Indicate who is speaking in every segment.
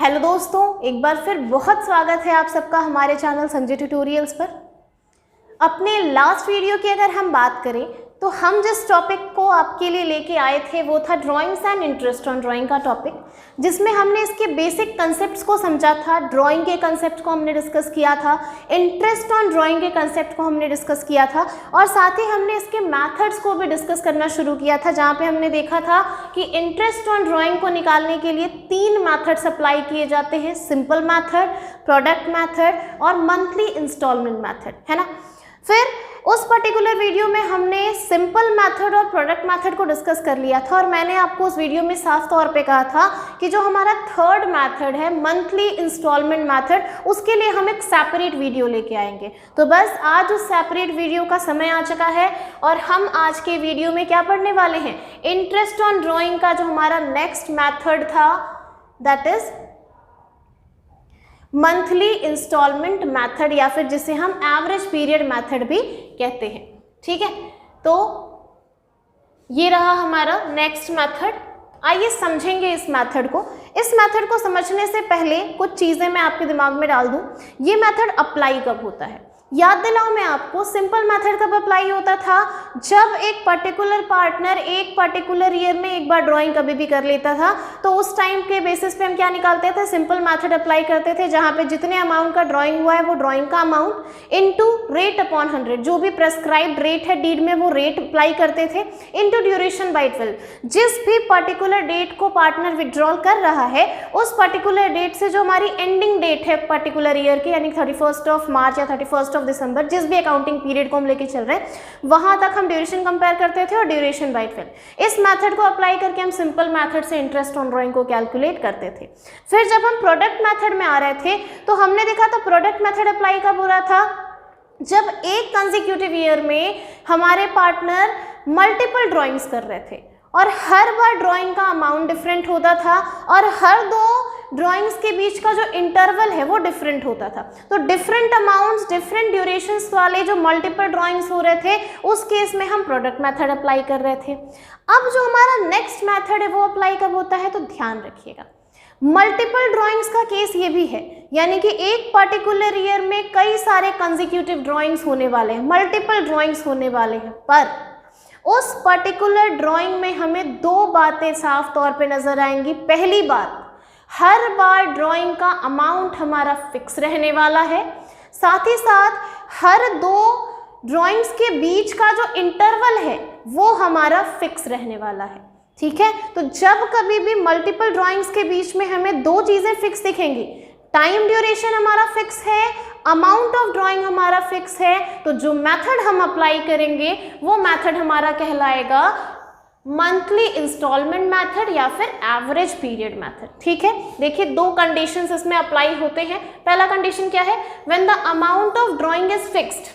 Speaker 1: Hello दोस्तों, एक बार फिर बहुत स्वागत है आप सबका हमारे चैनल संजय ट्यूटोरियल्स पर। अपने लास्ट वीडियो की अगर हम बात करें तो हम जिस टॉपिक को आपके लिए लेके आए थे वो था drawings and interest on drawing का टॉपिक, जिसमें हमने इसके बेसिक कंसेप्ट्स को समझा था। ड्राइंग के कंसेप्ट को हमने डिस्कस किया था, इंटरेस्ट ऑन ड्राइंग के कंसेप्ट को हमने डिस्कस किया था और साथ ही हमने इसके मैथड्स को भी डिस्कस करना शुरू किया था, जहाँ पे हमने देखा था कि इंटरेस्ट ऑन ड्राइंग को निकालने के लिए 3 मैथड्स अप्लाई किए जाते हैं, सिंपल मैथड, प्रोडक्ट मैथड और मंथली इंस्टॉलमेंट मैथड, है ना। फिर उस पर्टिकुलर वीडियो में हमने सिंपल मेथड और प्रोडक्ट मेथड को डिस्कस कर लिया था और मैंने आपको उस वीडियो में साफ तौर पे कहा था कि जो हमारा थर्ड मेथड है मंथली इंस्टॉलमेंट मेथड, उसके लिए हम एक सेपरेट वीडियो लेके आएंगे। तो बस आज उस सेपरेट वीडियो का समय आ चुका है और हम आज के वीडियो में क्या पढ़ने वाले हैं, इंटरेस्ट ऑन ड्राइंग का जो हमारा नेक्स्ट मेथड था that is monthly instalment method, या फिर जिसे हम एवरेज पीरियड मेथड भी कहते हैं। ठीक है, तो ये रहा हमारा नेक्स्ट मेथड। आइए समझेंगे इस मेथड को। इस मेथड को समझने से पहले कुछ चीज़ें मैं आपके दिमाग में डाल दूं। ये मेथड अप्लाई कब होता है, याद दिलाओ मैं आपको। सिंपल मेथड कब अप्लाई होता था, जब एक पर्टिकुलर पार्टनर एक पर्टिकुलर ईयर में एक बार ड्राइंग कभी भी कर लेता था तो उस टाइम के बेसिस पे हम क्या निकालते थे, सिंपल मेथड अप्लाई करते थे, जहाँ पे जितने अमाउंट का ड्राइंग हुआ है वो ड्राइंग का अमाउंट इनटू रेट अपॉन 100, जो भी प्रेस्क्राइब्ड रेट है डीड में वो रेट अप्लाई करते थे, इनटू ड्यूरेशन बाई 12। जिस भी पर्टिकुलर डेट को पार्टनर विड्रॉल कर रहा है उस पर्टिकुलर डेट से जो हमारी एंडिंग डेट है पर्टिकुलर ईयर की, यानी 31 मार्च या 31 दिसंबर, जिस भी अकाउंटिंग पीरियड को हम लेके चल रहे हैं वहां तक हम ड्यूरेशन कंपेयर करते थे और ड्यूरेशन बाय 12। इस मेथड को अप्लाई करके हम सिंपल मेथड से इंटरेस्ट ऑन ड्राइंग को कैलकुलेट करते थे। फिर जब हम प्रोडक्ट मेथड में आ रहे थे तो हमने देखा था प्रोडक्ट मेथड अप्लाई कब हो रहा था, जब एक कंसेक्यूटिव ईयर में हमारे पार्टनर मल्टीपल ड्राइंग्स कर रहे थे और हर बार ड्राइंग का अमाउंट डिफरेंट होता था और हर 2 ड्राइंग्स के बीच का जो इंटरवल है वो डिफरेंट होता था। तो डिफरेंट अमाउंट्स, डिफरेंट ड्यूरेशंस वाले जो मल्टीपल ड्राइंग्स हो रहे थे उस केस में हम प्रोडक्ट मेथड अप्लाई कर रहे थे। अब जो हमारा नेक्स्ट मेथड है वो अप्लाई कब होता है, तो ध्यान रखिएगा मल्टीपल ड्राइंग्स का केस ये भी है, यानी कि एक पर्टिकुलर ईयर में कई सारे कंसेक्यूटिव ड्राइंग्स होने वाले हैं, मल्टीपल ड्राइंग्स होने वाले हैं, पर उस पर्टिकुलर ड्राइंग में हमें 2 बातें साफ तौर पे नजर आएंगी। पहली बात, हर बार ड्राइंग का अमाउंट हमारा फिक्स रहने वाला है, साथ ही साथ हर 2 ड्राइंग्स के बीच का जो इंटरवल है वो हमारा फिक्स रहने वाला है। ठीक है, तो जब कभी भी मल्टीपल ड्राइंग्स के बीच में हमें 2 चीजें फिक्स दिखेंगी, टाइम ड्यूरेशन हमारा फिक्स है, अमाउंट ऑफ ड्राइंग हमारा फिक्स है, तो जो मेथड हम अप्लाई करेंगे वो मेथड हमारा कहलाएगा मंथली इंस्टॉलमेंट मेथड या फिर एवरेज पीरियड मेथड। ठीक है, देखिए 2 कंडीशंस इसमें अप्लाई होते हैं। पहला कंडीशन क्या है, when the amount of drawing is fixed,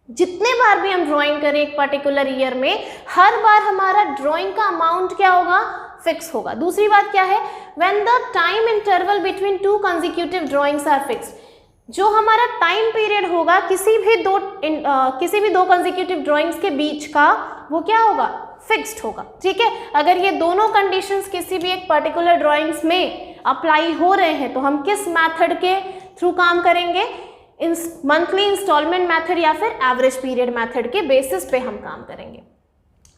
Speaker 1: जितने बार भी हम ड्राइंग करें एक पर्टिकुलर ईयर में हर बार हमारा ड्राइंग का अमाउंट क्या होगा, फिक्स होगा। दूसरी बात क्या है, when the time interval between 2 consecutive drawings are fixed, जो हमारा टाइम पीरियड होगा किसी भी दो कंसेक्यूटिव ड्राइंग्स के बीच का वो क्या होगा, फिक्स्ड होगा। ठीक है, अगर ये दोनों कंडीशंस किसी भी एक पर्टिकुलर ड्राइंग्स में अप्लाई हो रहे हैं तो हम किस मेथड के थ्रू काम करेंगे, मंथली इंस्टॉलमेंट मेथड या फिर एवरेज पीरियड मेथड के बेसिस पे हम काम करेंगे।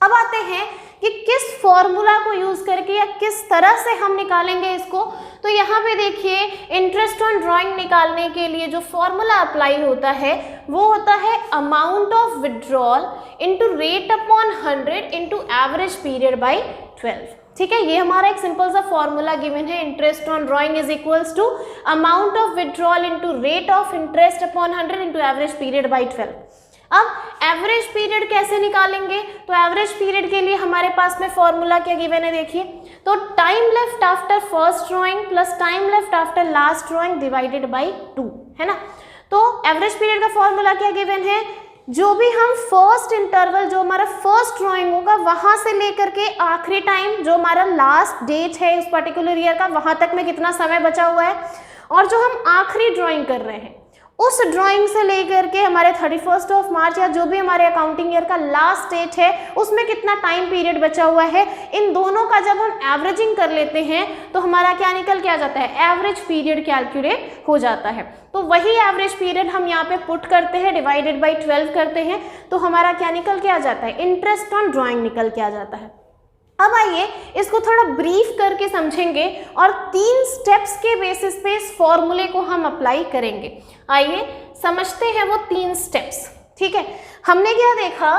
Speaker 1: अब आते हैं कि किस फॉर्मूला को यूज करके या किस तरह से हम निकालेंगे इसको। तो यहाँ पे देखिए इंटरेस्ट ऑन ड्राइंग निकालने के लिए जो फॉर्मूला अप्लाई होता है वो होता है amount of withdrawal into rate upon 100 into average period by 12। ठीक है, ये हमारा एक सिंपल सा फॉर्मूला गिवन है, interest on drawing is equals to amount of withdrawal into rate of interest upon 100 into average period by 12। अब average period कैसे निकालेंगे, तो एवरेज पीरियड के लिए हमारे पास में फॉर्मूला क्या गिवन है, देखिए तो time left after first drawing plus time left after last drawing divided by 2, है ना। तो एवरेज पीरियड का फॉर्मूला क्या गिवन है, जो भी हम फर्स्ट इंटरवल जो हमारा फर्स्ट ड्राइंग होगा वहां से लेकर के आखिरी टाइम जो हमारा लास्ट डेट है उस पर्टिकुलर ईयर का, वहां तक में कितना समय बचा हुआ है और जो हम आखिरी ड्राइंग कर रहे हैं उस ड्राइंग से लेकर के हमारे 31 ऑफ मार्च या जो भी हमारे अकाउंटिंग ईयर का लास्ट डेट है उसमें कितना टाइम पीरियड बचा हुआ है, इन दोनों का जब हम एवरेजिंग कर लेते हैं तो हमारा क्या निकल के आ जाता है, एवरेज पीरियड कैलकुलेट हो जाता है। तो वही एवरेज पीरियड हम यहाँ पे पुट करते हैं, डिवाइडेड बाई 12 करते हैं, तो हमारा क्या निकल के आ जाता है, इंटरेस्ट ऑन ड्राइंग निकल के आ जाता है। अब आइए इसको थोड़ा ब्रीफ करके समझेंगे और 3 स्टेप्स के बेसिस पे इस फॉर्मूले को हम अप्लाई करेंगे। आइए समझते हैं वो 3 स्टेप्स। ठीक है, हमने क्या देखा,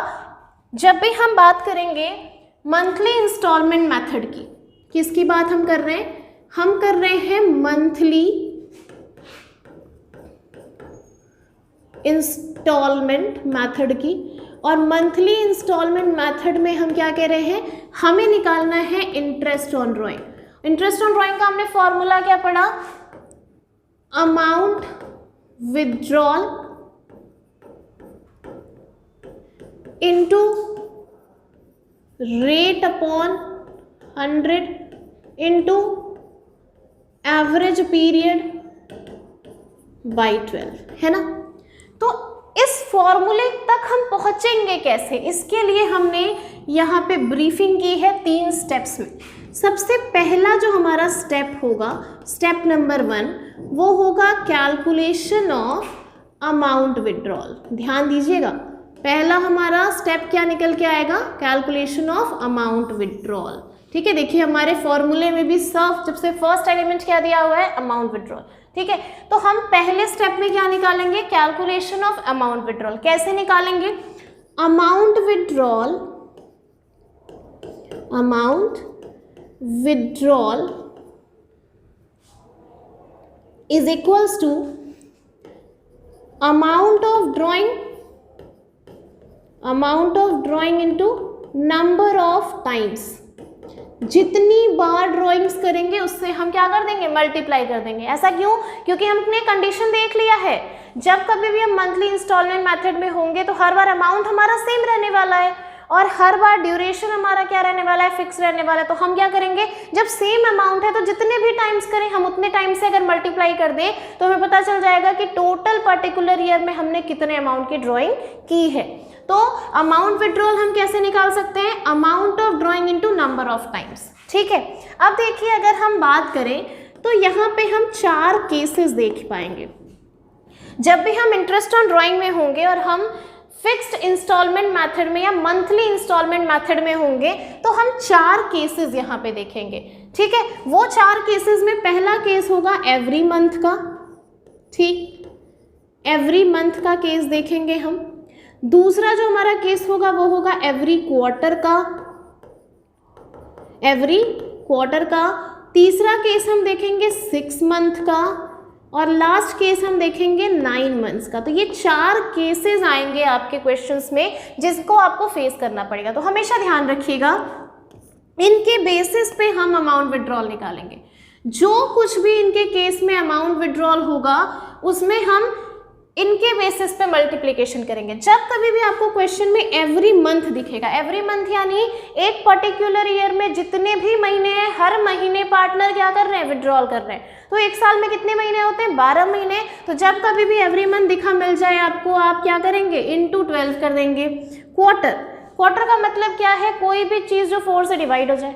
Speaker 1: जब भी हम बात करेंगे मंथली इंस्टॉलमेंट मेथड की, किसकी बात हम कर रहे हैं, हम कर रहे हैं मंथली इंस्टॉलमेंट मेथड की। और मंथली इंस्टॉलमेंट मेथड में हम क्या कह रहे हैं, हमें निकालना है interest on drawing. Interest on drawing का हमने फॉर्मूला क्या पढ़ा, amount withdrawal into rate upon 100 into average period by 12, है ना। तो इस फॉर्मूले तक हम पहुंचेंगे कैसे, इसके लिए हमने यहाँ पे ब्रीफिंग की है 3 स्टेप्स में। सबसे पहला जो हमारा स्टेप होगा, स्टेप नंबर 1, वो होगा कैलकुलेशन ऑफ अमाउंट विड्रॉल। ध्यान दीजिएगा, पहला हमारा स्टेप क्या निकल के आएगा, कैलकुलेशन ऑफ अमाउंट विड्रॉल। ठीक है, देखिए हमारे फॉर्मूले में भी सबसे फर्स्ट एलिमेंट क्या दिया हुआ है, अमाउंट विड्रॉल। ठीक है, तो हम पहले स्टेप में क्या निकालेंगे, कैलकुलेशन ऑफ अमाउंट विड्रॉल। कैसे निकालेंगे, amount withdrawal is equals to amount of drawing into number of times. जितनी बार ड्राइंग्स करेंगे उससे हम क्या कर देंगे, मल्टीप्लाई कर देंगे। ऐसा क्यों, क्योंकि हमने कंडीशन देख लिया है, जब कभी भी हम मंथली इंस्टॉलमेंट मेथड में होंगे तो हर बार अमाउंट हमारा सेम रहने वाला है और हर बार ड्यूरेशन हमारा क्या रहने वाला है, फिक्स रहने वाला है। तो हम क्या करेंगे, जब सेम अमाउंट है तो जितने भी टाइम्स करें हम उतने टाइम से अगर मल्टीप्लाई कर दें तो हमें पता चल जाएगा कि टोटल पर्टिकुलर ईयर में हमने कितने अमाउंट की ड्राइंग की है। तो अमाउंट विड्रॉल हम कैसे निकाल सकते हैं, amount of drawing into number of times. ठीक है, अब देखिए अगर हम बात करें तो यहाँ पे हम 4 केसेस देख पाएंगे। जब भी हम इंटरेस्ट ऑन ड्राइंग में होंगे और हम फिक्स्ड इंस्टॉलमेंट मेथड में या मंथली इंस्टॉलमेंट मेथड में होंगे तो हम 4 केसेस यहाँ पे देखेंगे। ठीक है, वो 4 केसेस में पहला केस होगा एवरी मंथ का। ठीक, एवरी मंथ का केस देखेंगे हम। दूसरा जो हमारा केस होगा वो होगा एवरी क्वार्टर का। तीसरा केस हम देखेंगे 6 मंथ का और लास्ट केस हम देखेंगे 9 मंथ्स का। तो ये 4 केसेस आएंगे आपके क्वेश्चंस में जिसको आपको फेस करना पड़ेगा। तो हमेशा ध्यान रखिएगा, इनके बेसिस पे हम अमाउंट विड्रॉल निकालेंगे। जो कुछ भी इनके केस में अमाउंट विड्रॉल होगा उसमें हम इनके बेसिस पे मल्टीप्लिकेशन करेंगे। जब कभी भी आपको क्वेश्चन में एवरी मंथ दिखेगा, एवरी मंथ यानी एक पर्टिकुलर ईयर में जितने भी महीने हैं हर महीने पार्टनर क्या कर रहे हैं, विड्रॉल कर रहे हैं। तो एक साल में कितने महीने होते हैं, 12 महीने। तो जब कभी भी एवरी मंथ दिखा मिल जाए आपको, आप क्या करेंगे, इनटू 12 कर देंगे। क्वार्टर का मतलब क्या है, कोई भी चीज़ जो 4 से डिवाइड हो जाए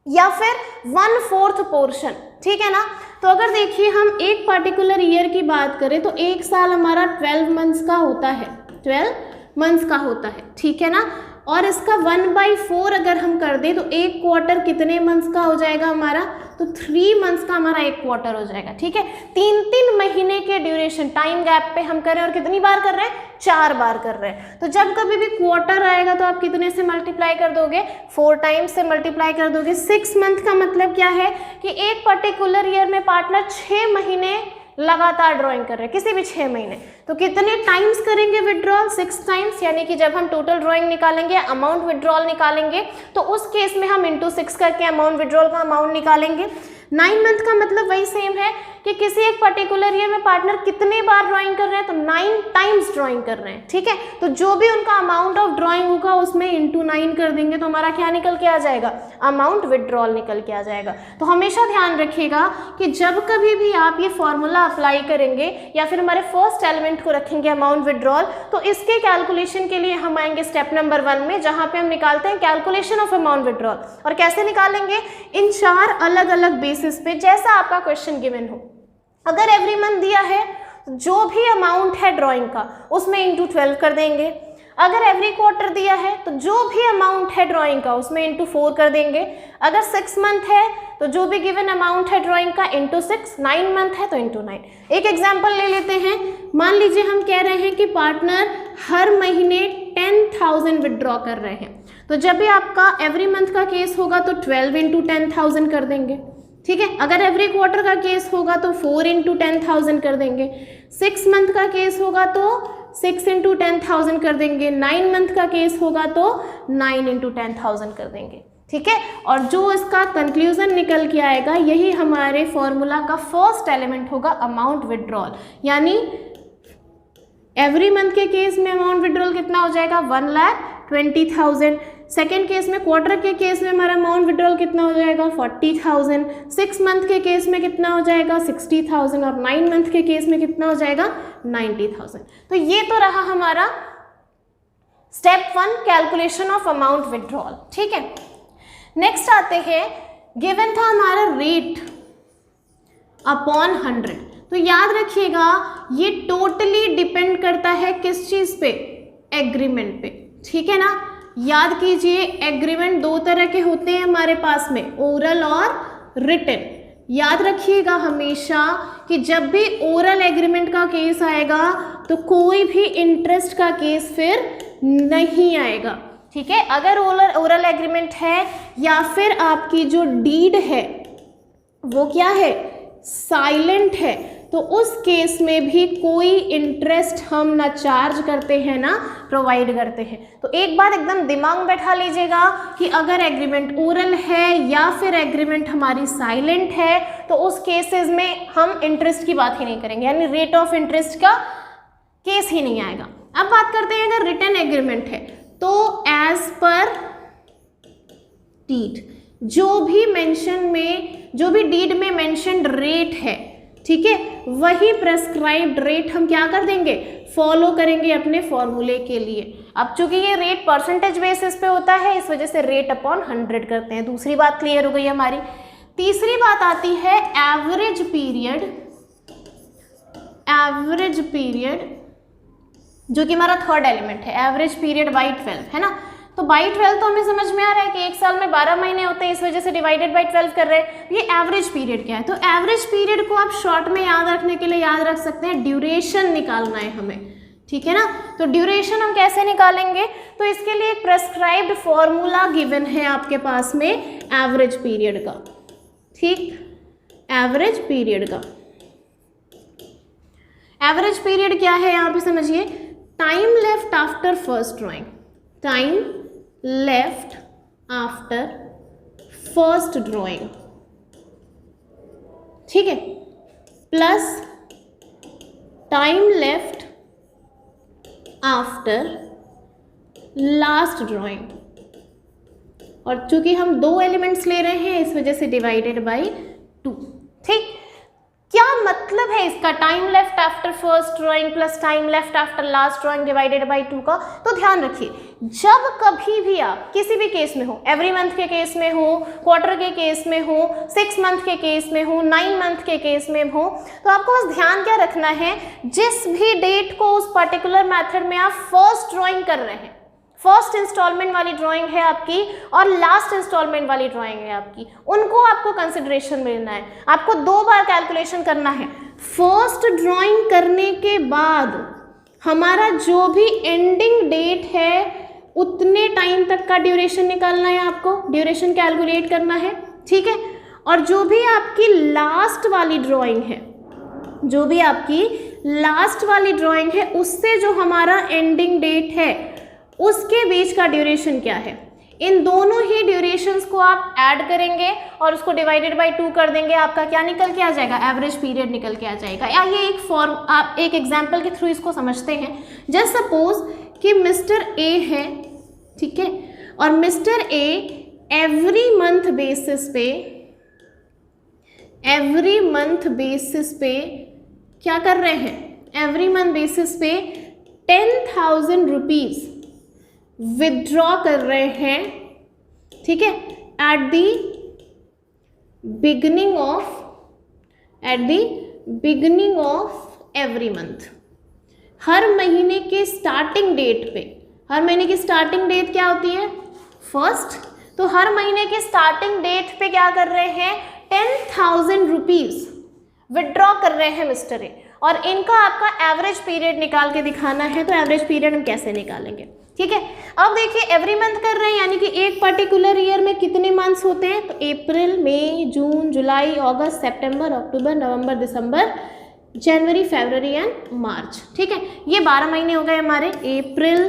Speaker 1: या फिर 1/4 पोर्शन। ठीक है ना। तो अगर देखिए हम एक पर्टिकुलर ईयर की बात करें तो एक साल हमारा 12 मंथ्स का होता है, 12 मंथ्स का होता है। ठीक है ना। और इसका 1/4 अगर हम कर दें तो एक क्वार्टर कितने मंथ्स का हो जाएगा हमारा, तो 3 मंथ्स का हमारा एक क्वार्टर हो जाएगा। ठीक है, 3-3 महीने के ड्यूरेशन टाइम गैप पे हम कर रहे हैं और कितनी बार कर रहे हैं, 4 बार कर रहे हैं। तो जब कभी भी क्वार्टर आएगा तो आप कितने से मल्टीप्लाई कर दोगे, 4 टाइम्स से मल्टीप्लाई कर दोगे। 6 मंथ का मतलब क्या है कि एक पर्टिकुलर ईयर में पार्टनर 6 महीने लगातार ड्राइंग कर रहे हैं, किसी भी 6 महीने। तो कितने टाइम्स करेंगे विड्रॉल, 6 टाइम्स। यानी कि जब हम टोटल ड्राइंग निकालेंगे, अमाउंट विड्रॉल निकालेंगे, तो उस केस में हम इंटू 6 करके अमाउंट विड्रॉल का अमाउंट निकालेंगे। 9 मंथ का मतलब वही सेम है कि किसी एक पर्टिकुलर ईयर में पार्टनर कितने बार ड्राइंग कर रहे हैं, तो 9 टाइम्स ड्राइंग कर रहे हैं, ठीक है। तो जो भी उनका अमाउंट ऑफ ड्राइंग होगा उसमें इंटू 9 कर देंगे, तो हमारा क्या निकल के आ जाएगा, अमाउंट विड्रॉल निकल के आ जाएगा। तो हमेशा ध्यान रखिएगा कि जब कभी भी आप ये फॉर्मूला अप्लाई करेंगे या फिर हमारे फर्स्ट एलिमेंट को रखेंगे अमाउंट विड्रॉल, तो इसके कैलकुलेशन के लिए हम आएंगे स्टेप नंबर 1 में, जहां पे हम निकालते हैं कैलकुलेशन ऑफ अमाउंट विड्रॉल। और कैसे निकालेंगे, इन 4 अलग अलग बेसिस पे, जैसा आपका क्वेश्चन गिवन हो। अगर एवरी मंथ दिया है, जो भी अमाउंट है ड्राइंग का उसमें इंटू 12 कर देंगे। अगर एवरी क्वार्टर दिया है तो जो भी अमाउंट है ड्राइंग का उसमें इंटू 4 कर देंगे। अगर 6 मंथ है तो जो भी गिवन अमाउंट है ड्राइंग का इंटू 6, 9 मंथ है तो इंटू 9। एक एग्जाम्पल ले लेते हैं। मान लीजिए हम कह रहे हैं कि पार्टनर हर महीने 10,000 विड्रॉ कर रहे हैं, तो जब भी आपका एवरी मंथ का केस होगा तो 12 इंटू 10,000 कर देंगे, ठीक है। अगर एवरी क्वार्टर का केस होगा तो 4 इंटू 10,000 कर देंगे। 6 मंथ का केस होगा तो 6 इंटू 10,000 कर देंगे। 9 मंथ का केस होगा तो 9 इंटू 10,000 कर देंगे, ठीक है। और जो इसका कंक्लूजन निकल के आएगा यही हमारे फॉर्मूला का फर्स्ट एलिमेंट होगा, अमाउंट विड्रॉल। यानी एवरी मंथ के केस में अमाउंट विड्रॉल कितना हो जाएगा, 1,20,000। सेकेंड केस में, क्वार्टर के केस में हमारा अमाउंट विड्रॉल कितना हो जाएगा, 40,000। 6 मंथ के केस में कितना हो जाएगा, 60,000। और 9 मंथ के केस में कितना हो जाएगा, 90,000। तो ये तो रहा हमारा step 1, calculation of amount withdrawal, ठीक है। नेक्स्ट आते हैं, गिवन था हमारा रेट अपॉन 100। तो याद रखिएगा ये टोटली डिपेंड करता है किस चीज़ पे, एग्रीमेंट पे, ठीक है ना। याद कीजिए एग्रीमेंट 2 तरह के होते हैं हमारे पास में, ओरल और रिटन। याद रखिएगा हमेशा कि जब भी ओरल एग्रीमेंट का केस आएगा तो कोई भी इंटरेस्ट का केस फिर नहीं आएगा, ठीक है। अगर ओरल एग्रीमेंट है या फिर आपकी जो डीड है वो क्या है, साइलेंट है, तो उस केस में भी कोई इंटरेस्ट हम ना चार्ज करते हैं ना प्रोवाइड करते हैं। तो एक बात एकदम दिमाग में बैठा लीजिएगा कि अगर एग्रीमेंट ओरल है या फिर एग्रीमेंट हमारी साइलेंट है तो उस केसेस में हम इंटरेस्ट की बात ही नहीं करेंगे, यानी रेट ऑफ इंटरेस्ट का केस ही नहीं आएगा। अब बात करते हैं अगर रिटन एग्रीमेंट है तो एज पर डीड, जो भी डीड में मेंशन्ड रेट है, ठीक है, वही प्रेस्क्राइब्ड रेट हम क्या कर देंगे, फॉलो करेंगे अपने फॉर्मूले के लिए। अब चूंकि ये रेट परसेंटेज बेसिस पे होता है इस वजह से रेट अपॉन 100 करते हैं। दूसरी बात क्लियर हो गई हमारी। तीसरी बात आती है एवरेज पीरियड जो कि हमारा थर्ड एलिमेंट है, एवरेज पीरियड बाई 12, है ना। तो बाई 12 तो हमें समझ में आ रहा है कि एक साल में 12 महीने होते हैं, इस वजह से डिवाइडेड बाई 12 कर रहे हैं। ये एवरेज पीरियड क्या है, तो एवरेज पीरियड को आप शॉर्ट में याद रखने के लिए याद रख सकते हैं, ड्यूरेशन निकालना है हमें, ठीक है ना। तो ड्यूरेशन हम कैसे निकालेंगे, तो इसके लिए एक प्रेस्क्राइब्ड फॉर्मूला गिवन है आपके पास में एवरेज पीरियड का, ठीक। एवरेज पीरियड क्या है यहाँ पे समझिए, time left after first drawing, time left after first drawing, ठीक है, plus time left after last drawing. और चूंकि हम 2 एलिमेंट्स ले रहे हैं इस वजह से डिवाइडेड बाई 2, ठीक। क्या मतलब है इसका, time left after first drawing plus time left after last drawing divided by 2 का। तो ध्यान रखिए जब कभी भी आप किसी भी केस में हो, एवरी मंथ के केस में हो, क्वार्टर के केस में हो, 6 मंथ के केस में हो, 9 मंथ के केस में हो, तो आपको बस ध्यान क्या रखना है, जिस भी डेट को उस पर्टिकुलर मेथड में आप फर्स्ट ड्राइंग कर रहे हैं, फर्स्ट इंस्टॉलमेंट वाली ड्राइंग है आपकी और लास्ट इंस्टॉलमेंट वाली ड्राइंग है आपकी, उनको आपको कंसिडरेशन में लेना है। आपको 2 बार कैलकुलेशन करना है। फर्स्ट ड्राइंग करने के बाद हमारा जो भी एंडिंग डेट है उतने टाइम तक का ड्यूरेशन निकालना है, आपको ड्यूरेशन कैलकुलेट करना है, ठीक है। और जो भी आपकी लास्ट वाली ड्राइंग है, उससे जो हमारा एंडिंग डेट है उसके बीच का ड्यूरेशन क्या है, इन दोनों ही ड्यूरेशंस को आप ऐड करेंगे और उसको डिवाइडेड बाय 2 कर देंगे, आपका क्या निकल के आ जाएगा, एवरेज पीरियड निकल के आ जाएगा। या ये एक फॉर्म, आप एक एग्जांपल के थ्रू इसको समझते हैं। जस्ट सपोज कि मिस्टर ए है, ठीक है, और mister A every month basis पे क्या कर रहे हैं, एवरी मंथ बेसिस पे 10,000 रुपीज विथड्रॉ कर रहे हैं, ठीक है, at the beginning of every month. हर महीने के स्टार्टिंग डेट पे, हर महीने की स्टार्टिंग डेट क्या होती है, फर्स्ट। तो हर महीने के स्टार्टिंग डेट पे क्या कर रहे हैं, 10,000 रुपीज विथड्रॉ कर रहे हैं मिस्टर ए, और इनका आपका एवरेज पीरियड निकाल के दिखाना है। तो एवरेज पीरियड हम कैसे निकालेंगे, ठीक है। अब देखिए एवरी मंथ कर रहे हैं, यानी कि एक पर्टिकुलर ईयर में कितने मंथ्स होते हैं, तो अप्रैल, मई, जून, जुलाई, अगस्त, सितंबर, अक्टूबर, नवंबर, दिसंबर, जनवरी, फरवरी एंड मार्च, ठीक है। ये 12 महीने हो गए हमारे, अप्रैल,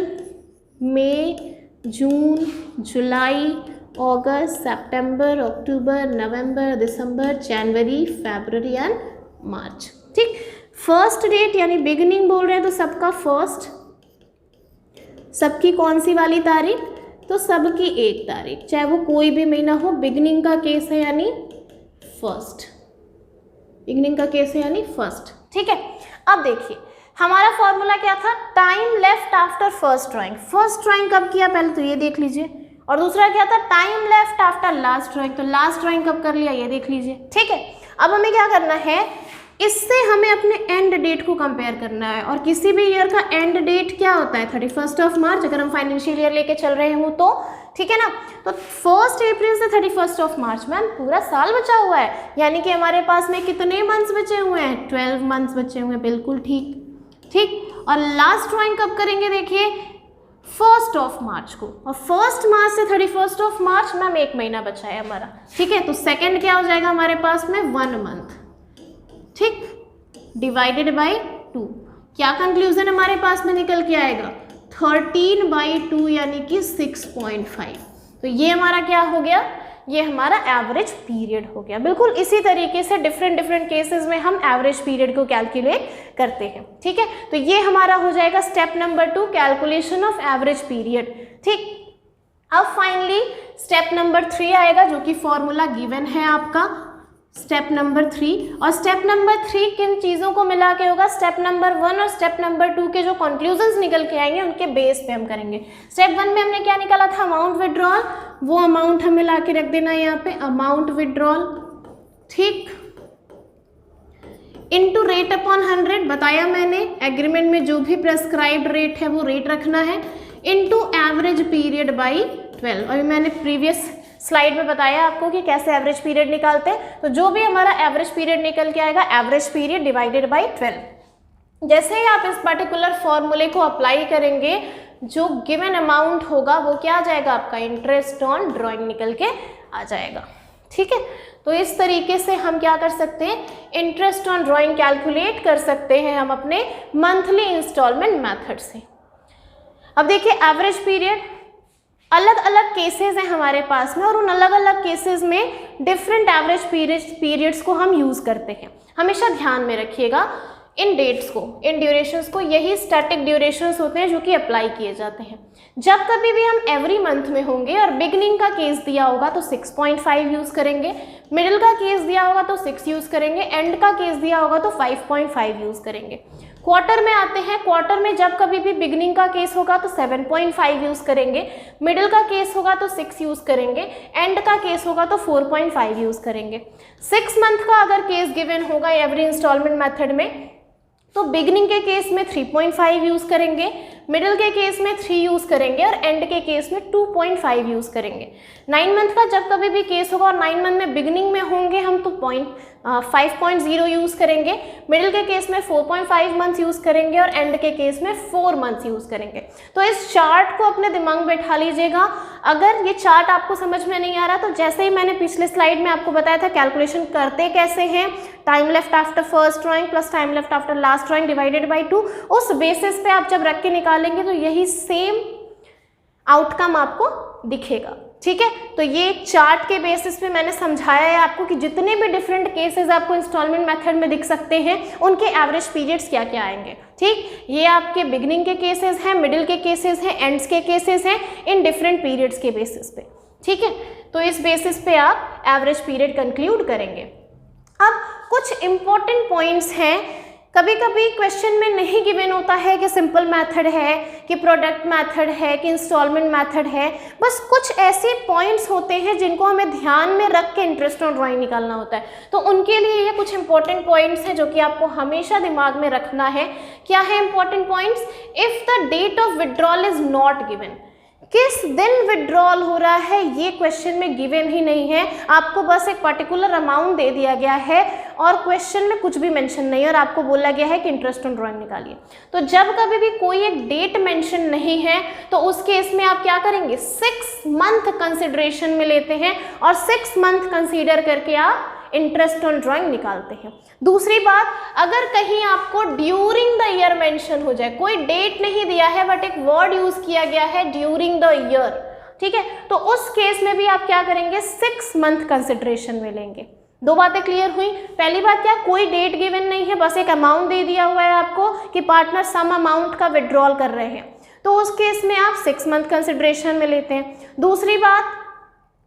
Speaker 1: मई, जून, जुलाई, अगस्त, सितंबर, अक्टूबर, नवंबर, दिसंबर, जनवरी, फरवरी एंड मार्च, ठीक। फर्स्ट डेट यानी बिगिनिंग बोल रहे हैं, तो सबका फर्स्ट, सबकी कौन सी वाली तारीख, तो सबकी 1 तारीख, चाहे वो कोई भी महीना हो। बिगिनिंग का केस है यानी फर्स्ट, बिगिनिंग का केस है यानी फर्स्ट, ठीक है। अब देखिए हमारा फॉर्मूला क्या था, time left after first drawing. First drawing कब किया पहले तो ये देख लीजिए, और दूसरा क्या था, time left after last drawing, तो लास्ट ड्राइंग कब कर लिया ये देख लीजिए, ठीक है। अब हमें क्या करना है, इससे हमें अपने एंड डेट को कंपेयर करना है, और किसी भी ईयर का एंड डेट क्या होता है, 31 ऑफ मार्च, अगर हम फाइनेंशियल ईयर लेके चल रहे हो तो, ठीक है ना। तो 1 अप्रैल से 31 ऑफ मार्च, मैम पूरा साल बचा हुआ है, यानी कि हमारे पास में कितने मंथ्स बचे हुए हैं, 12 मंथ्स बचे हुए हैं, बिल्कुल ठीक, ठीक। और लास्ट ड्राइंग कब करेंगे, देखिए 1 ऑफ मार्च को, और 1 मार्च से 31 ऑफ मार्च, मैम 1 महीना बचा है हमारा, ठीक है। तो सेकेंड क्या हो जाएगा हमारे पास में, 1 मंथ, ठीक, डिवाइडेड बाय 2। क्या कंक्लूजन हमारे पास में निकल के आएगा, 13/2 यानी कि 6.5। तो ये हमारा क्या हो गया, ये हमारा एवरेज पीरियड हो गया। बिल्कुल इसी तरीके से डिफरेंट केसेस में हम एवरेज पीरियड को कैलकुलेट करते हैं, ठीक है। तो ये हमारा हो जाएगा step number 2, calculation of average period, ठीक। अब फाइनली स्टेप नंबर 3 आएगा, जो कि फॉर्मूला गिवन है आपका, स्टेप नंबर 3। और स्टेप नंबर 3 किन चीज़ों को मिला के होगा, स्टेप नंबर 1 और स्टेप नंबर 2 के जो कंक्लूजन्स निकल के आएंगे उनके बेस पे हम करेंगे। स्टेप 1 में हमने क्या निकाला था, अमाउंट विड्रॉल, वो अमाउंट हमें ला के रख देना है यहाँ पे, अमाउंट विड्रॉल, ठीक, इनटू रेट अपॉन 100, बताया मैंने एग्रीमेंट में जो भी प्रेस्क्राइब्ड रेट है वो रेट रखना है, इनटू एवरेज पीरियड बाई 12। और मैंने प्रीवियस स्लाइड में बताया आपको कि कैसे एवरेज पीरियड निकालते हैं। तो जो भी हमारा एवरेज पीरियड निकल के आएगा, एवरेज पीरियड डिवाइडेड बाई 12। जैसे ही आप इस पर्टिकुलर फॉर्मूले को अप्लाई करेंगे, जो गिवन अमाउंट होगा वो क्या आ जाएगा, आपका इंटरेस्ट ऑन ड्राइंग निकल के आ जाएगा, ठीक है। तो इस तरीके से हम क्या कर सकते हैं, इंटरेस्ट ऑन ड्राइंग कैलकुलेट कर सकते हैं हम अपने मंथली इंस्टॉलमेंट मेथड से। अब देखिए एवरेज पीरियड, अलग अलग केसेस हैं हमारे पास में, और उन अलग अलग केसेस में डिफरेंट एवरेज पीरियड्स को हम यूज़ करते हैं। हमेशा ध्यान में रखिएगा इन डेट्स को, इन ड्यूरेशंस को, यही स्टैटिक ड्यूरेशंस होते हैं जो कि अप्लाई किए जाते हैं। जब कभी भी हम एवरी मंथ में होंगे और बिगनिंग का केस दिया होगा तो 6.5 यूज़ करेंगे, मिडिल का केस दिया होगा तो 6 यूज़ करेंगे, एंड का केस दिया होगा तो 5.5 यूज़ करेंगे। क्वार्टर में आते हैं, क्वार्टर में जब कभी भी बिगनिंग का केस होगा तो 7.5 यूज़ करेंगे, मिडिल का केस होगा तो 6 यूज़ करेंगे, एंड का केस होगा तो 4.5 यूज़ करेंगे। 6 मंथ का अगर केस गिवन होगा एवरी इंस्टॉलमेंट मेथड में, तो बिगनिंग के केस में 3.5 यूज़ करेंगे, मिडिल के केस में 3 यूज़ करेंगे, और एंड के केस में 2.5 यूज़ करेंगे। 9 मंथ का जब कभी भी केस होगा और 9 मंथ में बिगनिंग में होंगे हम, तो 5.0 यूज़ करेंगे, मिडिल के केस में 4.5 मंथ यूज़ करेंगे, और एंड के केस में 4 मंथ यूज़ करेंगे। तो इस चार्ट को अपने दिमाग में बैठा लीजिएगा। अगर ये चार्ट आपको समझ में नहीं आ रहा, तो जैसे ही मैंने पिछले स्लाइड में आपको बताया था कैलकुलेशन करते कैसे हैं, time left after first drawing plus time left after last drawing divided by 2, उस बेसिस पे आप जब रख के निकालेंगे तो यही सेम आउटकम आपको दिखेगा। ठीक है, तो ये एक चार्ट के बेसिस पे मैंने समझाया है आपको कि जितने भी डिफरेंट केसेस आपको इंस्टॉलमेंट मेथड में दिख सकते हैं उनके एवरेज पीरियड्स क्या क्या आएंगे। ठीक, ये आपके बिगनिंग के केसेस हैं, मिडिल के केसेस हैं, एंड्स के केसेस हैं, इन डिफरेंट पीरियड्स के बेसिस पे। ठीक है, तो इस बेसिस पे आप एवरेज पीरियड कंक्लूड करेंगे। अब कुछ इंपॉर्टेंट पॉइंट्स हैं, कभी कभी क्वेश्चन में नहीं गिवन होता है कि सिंपल मेथड है, कि प्रोडक्ट मेथड है, कि इंस्टॉलमेंट मेथड है। बस कुछ ऐसे पॉइंट्स होते हैं जिनको हमें ध्यान में रख के इंटरेस्ट ऑन ड्राइंग निकालना होता है। तो उनके लिए ये कुछ इंपॉर्टेंट पॉइंट्स हैं जो कि आपको हमेशा दिमाग में रखना है। क्या है important points? If the date of withdrawal is not given, किस दिन विड्रॉल हो रहा है ये क्वेश्चन में गिवन ही नहीं है। आपको बस एक पर्टिकुलर अमाउंट दे दिया गया है और क्वेश्चन में कुछ भी मेंशन नहीं है और आपको बोला गया है कि इंटरेस्ट ऑन ड्राइंग निकालिए। तो जब कभी भी कोई एक डेट मेंशन नहीं है तो उस केस में आप क्या करेंगे? 6 मंथ कंसिडरेशन में लेते हैं और 6 मंथ कंसीडर करके आप इंटरेस्ट ऑन ड्राइंग निकालते हैं। दूसरी बात, अगर कहीं आपको ड्यूरिंग द ईयर मेंशन हो जाए, कोई डेट नहीं दिया है बट एक वर्ड यूज किया गया है ड्यूरिंग द ईयर, ठीक है, तो उस केस में भी आप क्या करेंगे? 6 मंथ कंसिडरेशन में लेंगे। दो बातें क्लियर हुई। पहली बात क्या, कोई डेट गिवन नहीं है, बस एक अमाउंट दे दिया हुआ है आपको कि पार्टनर सम अमाउंट का विड्रॉल कर रहे हैं, तो उस केस में आप 6 मंथ कंसिडरेशन में लेते हैं। दूसरी बात,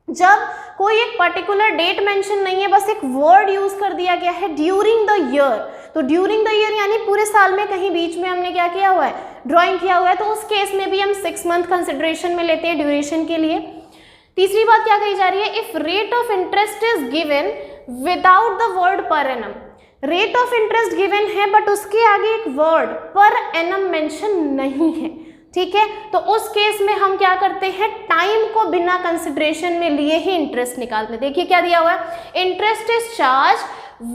Speaker 1: जब कोई एक पर्टिकुलर डेट मेंशन नहीं है, बस एक वर्ड यूज कर दिया गया है ड्यूरिंग द ईयर, तो ड्यूरिंग द ईयर यानी पूरे साल में कहीं बीच में हमने क्या किया हुआ है? ड्राइंग किया हुआ है, तो उस केस में भी हम 6 मंथ कंसिडरेशन में लेते हैं ड्यूरेशन के लिए। तीसरी बात क्या कही जा रही है? If rate of interest is given without the word per annum, rate of interest given है बट उसके आगे एक वर्ड पर एनम मेंशन नहीं है, ठीक है, तो उस केस में हम क्या करते हैं? टाइम को बिना कंसिडरेशन में लिए ही इंटरेस्ट निकालते हैं। देखिए क्या दिया हुआ है, interest is charge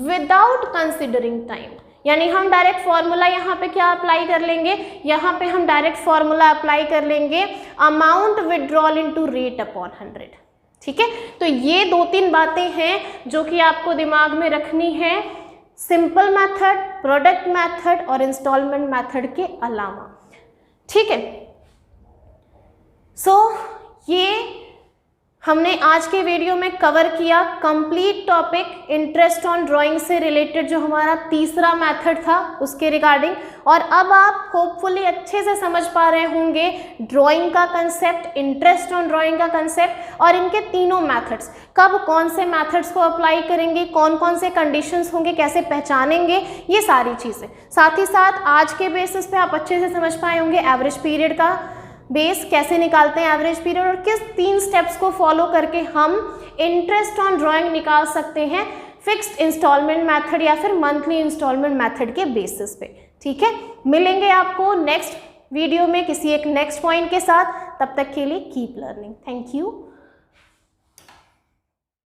Speaker 1: without considering time, यानी हम डायरेक्ट फॉर्मूला यहाँ पे क्या अप्लाई कर लेंगे? यहाँ पे हम डायरेक्ट फॉर्मूला अप्लाई कर लेंगे amount withdrawal into rate upon 100। ठीक है, तो ये 2-3 बातें हैं जो कि आपको दिमाग में रखनी है सिंपल मेथड, प्रोडक्ट मेथड और इंस्टॉलमेंट मेथड के अलावा। ठीक है, सो ये हमने आज के वीडियो में कवर किया complete topic interest on drawing से रिलेटेड, जो हमारा तीसरा मेथड था उसके रिगार्डिंग। और अब आप होपफुली अच्छे से समझ पा रहे होंगे ड्राइंग का कंसेप्ट, इंटरेस्ट ऑन ड्राइंग का कंसेप्ट और इनके तीनों मेथड्स, कब कौन से मेथड्स को अप्लाई करेंगे, कौन कौन से कंडीशंस होंगे, कैसे पहचानेंगे, ये सारी चीज़ें। साथ ही साथ आज के बेसिस पे आप अच्छे से समझ पाए होंगे एवरेज पीरियड का बेस कैसे निकालते हैं, एवरेज पीरियड, और किस 3 स्टेप्स को फॉलो करके हम इंटरेस्ट ऑन ड्राइंग निकाल सकते हैं फिक्स्ड इंस्टॉलमेंट मेथड या फिर मंथली इंस्टॉलमेंट मेथड के बेसिस पे। ठीक है, मिलेंगे आपको नेक्स्ट वीडियो में किसी एक नेक्स्ट पॉइंट के साथ। तब तक के लिए कीप लर्निंग। Thank you.